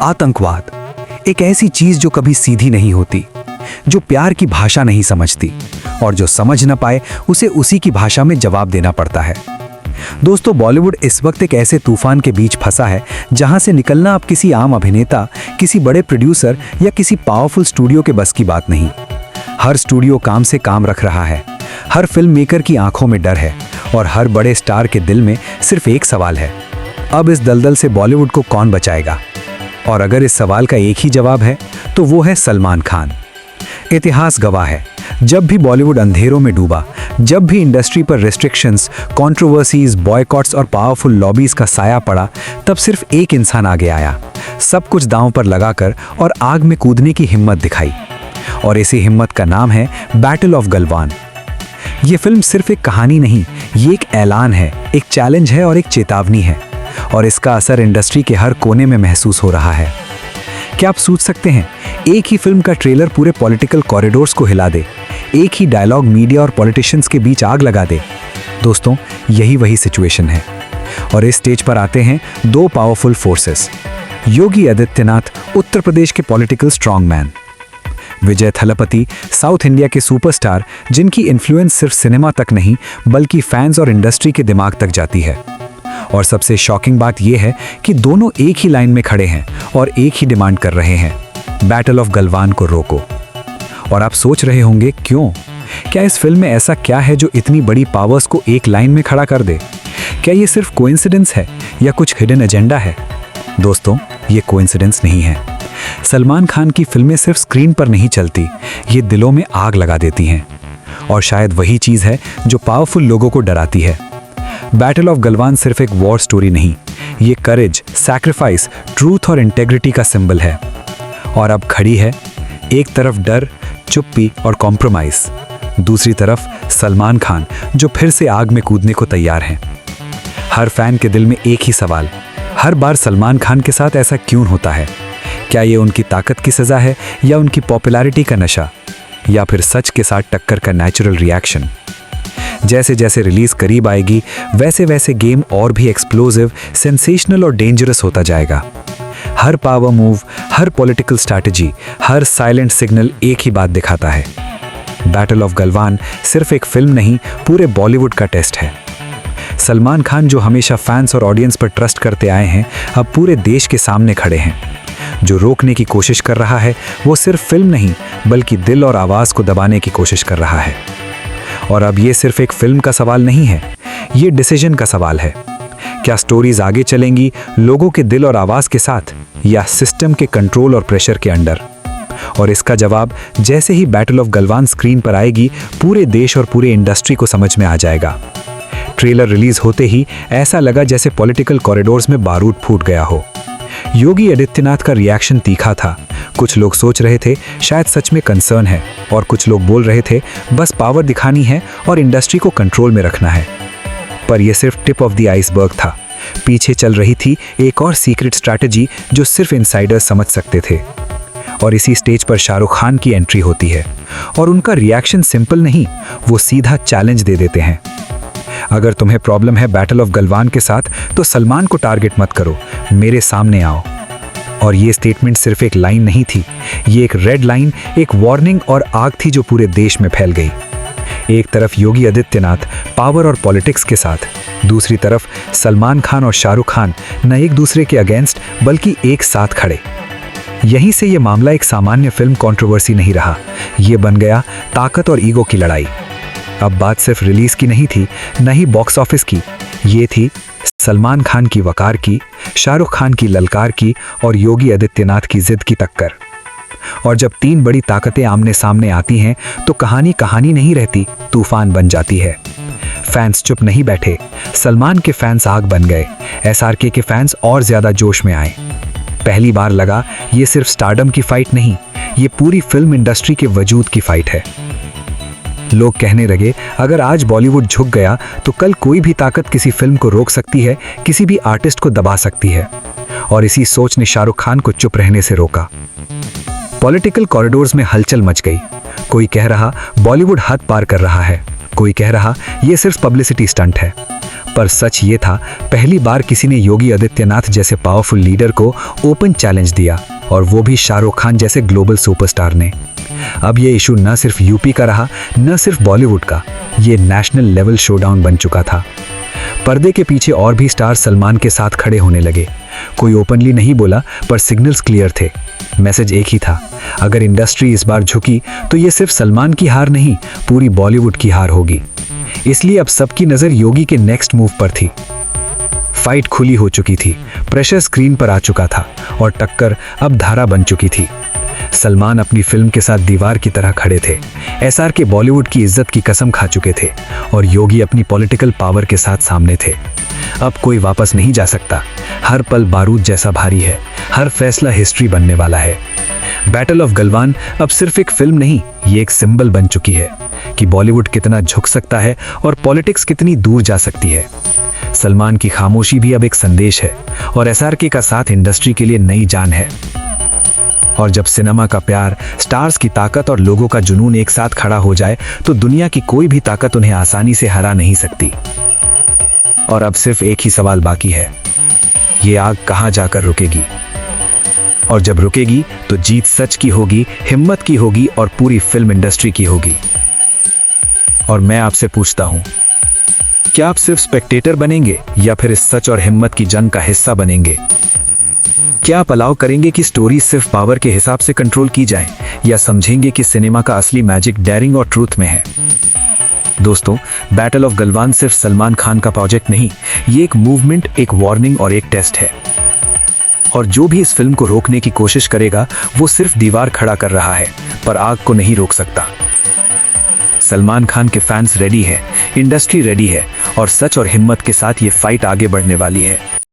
आतंकवाद, एक ऐसी चीज जो कभी सीधी नहीं होती, जो प्यार की भाषा नहीं समझती और जो समझ न पाए उसे उसी की भाषा में जवाब देना पड़ता है। दोस्तों, बॉलीवुड इस वक्त एक ऐसे तूफान के बीच फंसा है जहां से निकलना अब किसी आम अभिनेता, किसी बड़े प्रोड्यूसर या किसी पावरफुल स्टूडियो के बस की बात नहीं। हर स्टूडियो काम से काम रख रहा है, हर फिल्म मेकर की आंखों में डर है और हर बड़े स्टार के दिल में सिर्फ एक सवाल है, अब इस दलदल से बॉलीवुड को कौन बचाएगा? और अगर इस सवाल का एक ही जवाब है तो वो है सलमान खान। इतिहास गवाह है, जब भी बॉलीवुड अंधेरों में डूबा, जब भी इंडस्ट्री पर रेस्ट्रिक्शंस, कंट्रोवर्सीज, बॉयकॉट्स और पावरफुल लॉबीज का साया पड़ा, तब सिर्फ एक इंसान आगे आया, सब कुछ दांव पर लगाकर और आग में कूदने की हिम्मत दिखाई। और इसी हिम्मत का नाम है बैटल ऑफ गलवान। ये फिल्म सिर्फ एक कहानी नहीं, ये एक ऐलान है, एक चैलेंज है और एक चेतावनी है। और इसका असर इंडस्ट्री के हर कोने में महसूस हो रहा है। क्या आप सोच सकते हैं, एक ही फिल्म का ट्रेलर पूरे पॉलिटिकल कॉरिडोर्स को हिला दे, एक ही डायलॉग मीडिया और पॉलिटिशियंस के बीच आग लगा दे? दोस्तों, यही वही सिचुएशन है। और इस स्टेज पर आते हैं दो पावरफुल फोर्सेस। योगी आदित्यनाथ, उत्तर प्रदेश के पॉलिटिकल स्ट्रॉन्ग मैन। विजय थलपति, साउथ इंडिया के सुपरस्टार, जिनकी इन्फ्लुएंस सिर्फ सिनेमा तक नहीं बल्कि फैंस और इंडस्ट्री के दिमाग तक जाती है। और सबसे शॉकिंग बात यह है कि दोनों एक ही लाइन में खड़े हैं और एक ही डिमांड कर रहे हैं, बैटल ऑफ गलवान को रोको। और आप सोच रहे होंगे क्यों? क्या इस फिल्म में ऐसा क्या है जो इतनी बड़ी पावर्स को एक लाइन में खड़ा कर दे? क्या ये सिर्फ कोइंसिडेंस है या कुछ हिडन एजेंडा है? दोस्तों, ये कोइंसिडेंस नहीं है। सलमान खान की फिल्में सिर्फ स्क्रीन पर नहीं चलती, ये दिलों में आग लगा देती हैं। और शायद वही चीज़ है जो पावरफुल लोगों को डराती है। बैटल ऑफ गलवान सिर्फ एक वॉर स्टोरी नहीं, ये करेज, सैक्रिफाइस, ट्रूथ और इंटेग्रिटी का सिंबल है। और अब खड़ी है एक तरफ डर, चुप्पी और कॉम्प्रोमाइज, दूसरी तरफ सलमान खान जो फिर से आग में कूदने को तैयार हैं। हर फैन के दिल में एक ही सवाल, हर बार सलमान खान के साथ ऐसा क्यों होता है? क्या ये उनकी ताकत की सज़ा है या उनकी पॉपुलैरिटी का नशा, या फिर सच के साथ टक्कर का नेचुरल रिएक्शन? जैसे जैसे रिलीज करीब आएगी वैसे वैसे गेम और भी एक्सप्लोसिव, सेंसेशनल और डेंजरस होता जाएगा। हर पावर मूव, हर पॉलिटिकल स्ट्रैटेजी, हर साइलेंट सिग्नल एक ही बात दिखाता है, बैटल ऑफ गलवान सिर्फ एक फिल्म नहीं, पूरे बॉलीवुड का टेस्ट है। सलमान खान जो हमेशा फैंस और ऑडियंस पर ट्रस्ट करते आए हैं, अब पूरे देश के सामने खड़े हैं। जो रोकने की कोशिश कर रहा है वो सिर्फ फिल्म नहीं बल्कि दिल और आवाज़ को दबाने की कोशिश कर रहा है। और अब ये सिर्फ एक फिल्म का सवाल नहीं है, ये डिसीजन का सवाल है। क्या स्टोरीज आगे चलेंगी लोगों के दिल और आवाज़ के साथ, या सिस्टम के कंट्रोल और प्रेशर के अंडर? और इसका जवाब जैसे ही बैटल ऑफ गलवान स्क्रीन पर आएगी, पूरे देश और पूरे इंडस्ट्री को समझ में आ जाएगा। ट्रेलर रिलीज होते ही ऐसा लगा जैसे पॉलिटिकल कॉरिडोर्स में बारूद फूट गया हो। योगी आदित्यनाथ का रिएक्शन तीखा था। कुछ लोग सोच रहे थे शायद सच में कंसर्न है, और कुछ लोग बोल रहे थे बस पावर दिखानी है और इंडस्ट्री को कंट्रोल में रखना है। पर यह सिर्फ टिप ऑफ द आइसबर्ग था। पीछे चल रही थी एक और सीक्रेट स्ट्रैटेजी जो सिर्फ इनसाइडर्स समझ सकते थे। और इसी स्टेज पर शाहरुख खान की एंट्री होती है, और उनका रिएक्शन सिंपल नहीं, वो सीधा चैलेंज दे देते हैं। अगर तुम्हें प्रॉब्लम है बैटल ऑफ गलवान के साथ तो सलमान को टारगेट मत करो, मेरे सामने आओ। और ये स्टेटमेंट सिर्फ एक लाइन नहीं थी, ये एक रेड लाइन, एक वार्निंग और आग थी जो पूरे देश में फैल गई। एक तरफ योगी आदित्यनाथ पावर और पॉलिटिक्स के साथ, दूसरी तरफ सलमान खान और शाहरुख खान न एक दूसरे के अगेंस्ट बल्कि एक साथ खड़े। यहीं से ये मामला एक सामान्य फिल्म कंट्रोवर्सी नहीं रहा, ये बन गया ताकत और ईगो की लड़ाई। अब बात सिर्फ रिलीज की नहीं थी, न ही बॉक्स ऑफिस की, ये थी सलमान खान की वकार की, शाहरुख खान की ललकार की और योगी आदित्यनाथ की जिद की टक्कर। और जब तीन बड़ी ताकतें आमने सामने आती हैं तो कहानी कहानी नहीं रहती, तूफान बन जाती है। फैंस चुप नहीं बैठे, सलमान के फैंस आग बन गए, एसआरके के फैंस और ज्यादा जोश में आए। पहली बार लगा ये सिर्फ स्टारडम की फाइट नहीं, ये पूरी फिल्म इंडस्ट्री के वजूद की फाइट है। लोग कहने लगे अगर आज बॉलीवुड झुक गया तो कल कोई भी ताकत किसी फिल्म को रोक सकती है, किसी भी आर्टिस्ट को दबा सकती है। और इसी सोच ने शाहरुख खान को चुप रहने से रोका। पॉलिटिकल कॉरिडोर्स में हलचल मच गई। कोई कह रहा बॉलीवुड हद पार कर रहा है, कोई कह रहा ये सिर्फ पब्लिसिटी स्टंट है। पर सच ये था, पहली बार किसी ने योगी आदित्यनाथ जैसे पावरफुल लीडर को ओपन चैलेंज दिया, और वो भी शाहरुख खान जैसे ग्लोबल सुपरस्टार ने। अब ये इशू न सिर्फ यूपी का रहा, न सिर्फ बॉलीवुड का, ये नेशनल लेवल शोडाउन बन चुका था। पर्दे के पीछे और भी स्टार सलमान के साथ खड़े होने लगे। कोई ओपनली नहीं बोला, पर सिग्नल्स क्लियर थे। मैसेज एक ही था, अगर इंडस्ट्री इस बार झुकी तो ये सिर्फ सलमान की हार नहीं, पूरी बॉलीवुड की हार होगी। इसलिए अब सबकी नजर योगी के नेक्स्ट मूव पर थी। फाइट खुली हो चुकी थी, प्रेशर स्क्रीन पर आ चुका था, और टक्कर अब धारा बन चुकी थी। सलमान अपनी फिल्म के साथ दीवार की तरह खड़े थे, एसआर के बॉलीवुड की इज्जत की कसम खा चुके थे, और योगी अपनी पॉलिटिकल पावर के साथ सामने थे। अब कोई वापस नहीं जा सकता। हर पल बारूद जैसा भारी है, हर फैसला हिस्ट्री बनने वाला है। बैटल ऑफ गलवान अब सिर्फ एक फिल्म नहीं, ये एक सिंबल बन चुकी है कि बॉलीवुड कितना झुक सकता है और पॉलिटिक्स कितनी दूर जा सकती है। सलमान की खामोशी भी अब एक संदेश है, और एसआरके का साथ इंडस्ट्री के लिए नई जान है। और जब सिनेमा का प्यार, स्टार्स की ताकत और लोगों का जुनून एक साथ खड़ा हो जाए, तो दुनिया की कोई भी ताकत उन्हें आसानी से हरा नहीं सकती। और अब सिर्फ एक ही सवाल बाकी है, ये आग कहां जाकर रुकेगी? और जब रुकेगी तो जीत सच की होगी, हिम्मत की होगी, और पूरी फिल्म इंडस्ट्री की होगी। और मैं आपसे पूछता हूं, क्या आप सिर्फ स्पेक्टेटर बनेंगे या फिर इस सच और हिम्मत की जंग का हिस्सा बनेंगे? क्या आप अलाउ करेंगे कि स्टोरी सिर्फ पावर के हिसाब से कंट्रोल की जाए, या समझेंगे कि सिनेमा का असली मैजिक डेयरिंग और ट्रूथ में है? दोस्तों, बैटल ऑफ गलवान सिर्फ सलमान खान का प्रोजेक्ट नहीं, ये एक मूवमेंट, एक वार्निंग और एक टेस्ट है। और जो भी इस फिल्म को रोकने की कोशिश करेगा, वो सिर्फ दीवार खड़ा कर रहा है, पर आग को नहीं रोक सकता। सलमान खान के फैंस रेडी है, इंडस्ट्री रेडी है, और सच और हिम्मत के साथ ये फाइट आगे बढ़ने वाली है।